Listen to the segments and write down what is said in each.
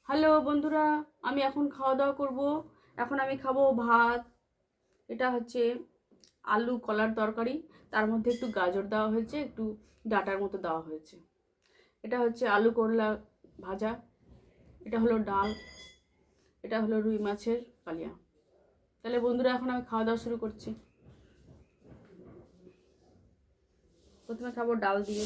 Hello বন্ধুরা, আমি এখন খাওয়া দাওয়া করব। এখন আমি খাবো ভাত। এটা হচ্ছে আলু কলার তরকারি, তার মধ্যে একটু গাজর দেওয়া হয়েছে, একটু ডাঁটার মতো দেওয়া হয়েছে। এটা হচ্ছে আলু করলা ভাজা। এটা হলো ডাল। এটা হলো রুই মাছের কালিয়া। তাহলে বন্ধুরা, এখন আমি খাওয়া দাওয়া শুরু করছি। প্রথমে খাবো ডাল দিয়ে,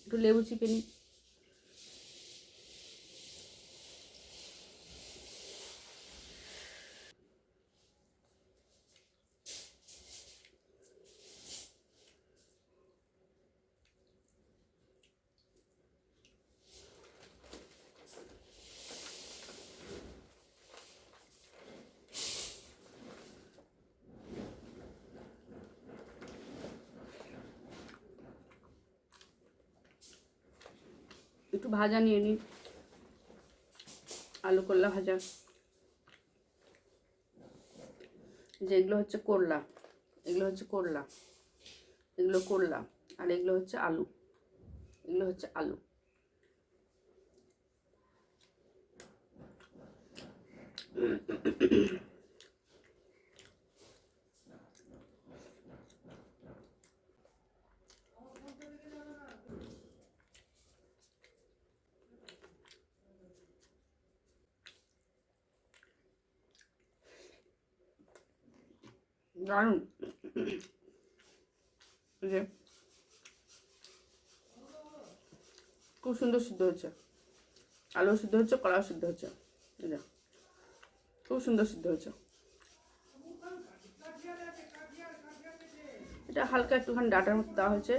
একটু লেবু চিপে নিই। একটু ভাজা নিয়ে নিই, আলু করলা ভাজা। যেগুলো হচ্ছে করলা, এগুলো হচ্ছে করলা, এগুলো করলা, আর এগুলো হচ্ছে আলু, এগুলো হচ্ছে আলু। দারুণ। যে খুব সুন্দর সিদ্ধ হচ্ছে, আলু সিদ্ধ হচ্ছে, কলা সিদ্ধ হচ্ছে। খুব সুন্দর সিদ্ধ হচ্ছে। এটা হালকা একটুখানি ডাটার মতো দেওয়া হয়েছে।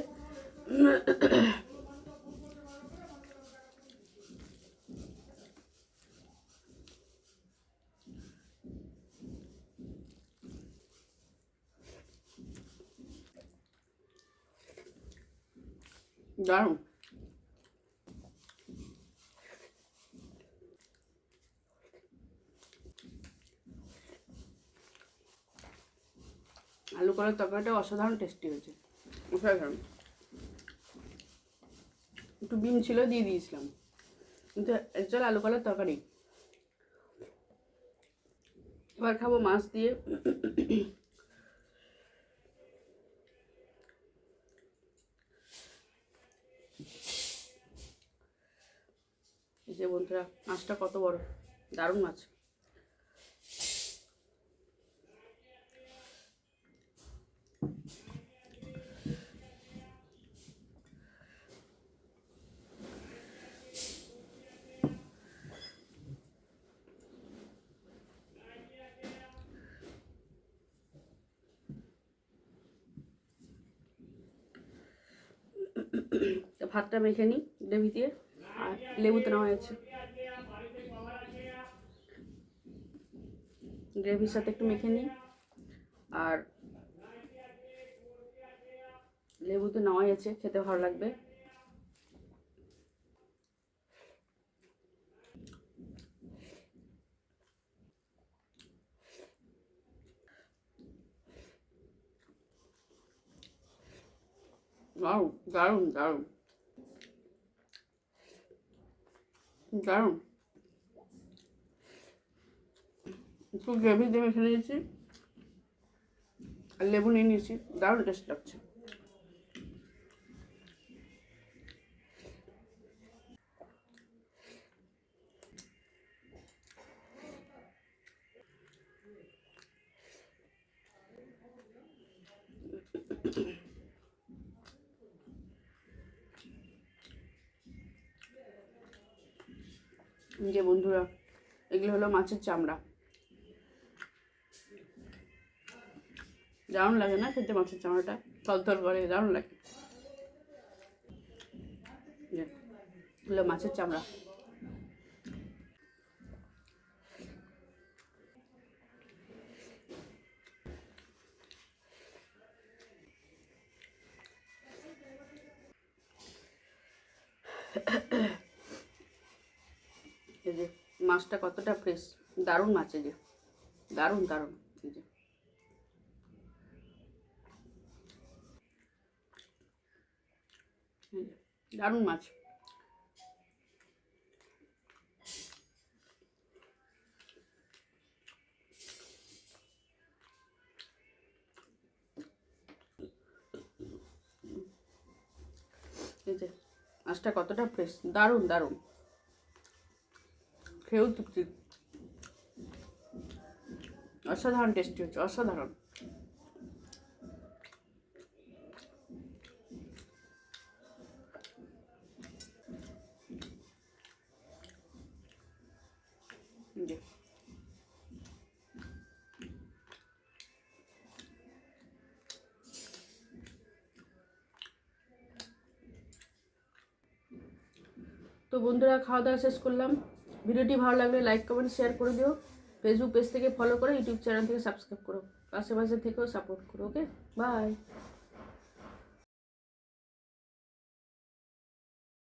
দারুণ। আলু কলার তরকারিটা অসাধারণ টেস্টি হয়েছে, অসাধারণ। একটু বিন ছিল, দিয়ে দিয়েছিলাম, কিন্তু অ্যাকচুয়ালি আলু কলার তরকারি। এবার খাবো মাছ দিয়ে। এই যে বন্ধুরা, মাছটা কত বড়, দারুণ মাছ। ভাতটা মেখে নিই গ্রেভি দিয়ে, আর লেবুতে নেওয়া হয়েছে। গ্রেভির সাথে একটু মেখে নিই, আর লেবুতে নেওয়াই আছে, খেতে ভালো লাগবে। দারুণ দারুণ দারুণ দারুণ। একটু গ্রেভি দিয়ে মেখে নিয়েছি, আর লেবু নিয়ে নিয়েছি, দারুণ টেস্ট লাগছে। যে বন্ধুরা, এগুলো হলো মাছের চামড়া। দারুণ লাগে না খেতে? মাছের চামড়াটা থরথর করে, দারুণ লাগে। হলো মাছের চামড়া। এই যে মাছটা কতটা ফ্রেশ, দারুণ মাছ। এই যে দারুণ দারুণ। এই যে এই যে, দারুণ মাছ। এই যে মাছটা কতটা ফ্রেশ, দারুণ দারুণ, খেয়েও তৃপ্তি, অসাধারণ টেস্টি হচ্ছে, অসাধারণ। এই যে তো বন্ধুরা, খাওয়া দাওয়া শেষ করলাম। ভিডিওটি ভালো লাগলে লাইক কমেন্ট শেয়ার করে দিও। ফেসবুক পেজ থেকে ফলো করো, ইউটিউব চ্যানেল থেকে সাবস্ক্রাইব করো, আশেপাশে থেকেও সাপোর্ট করো। ওকে, বাই।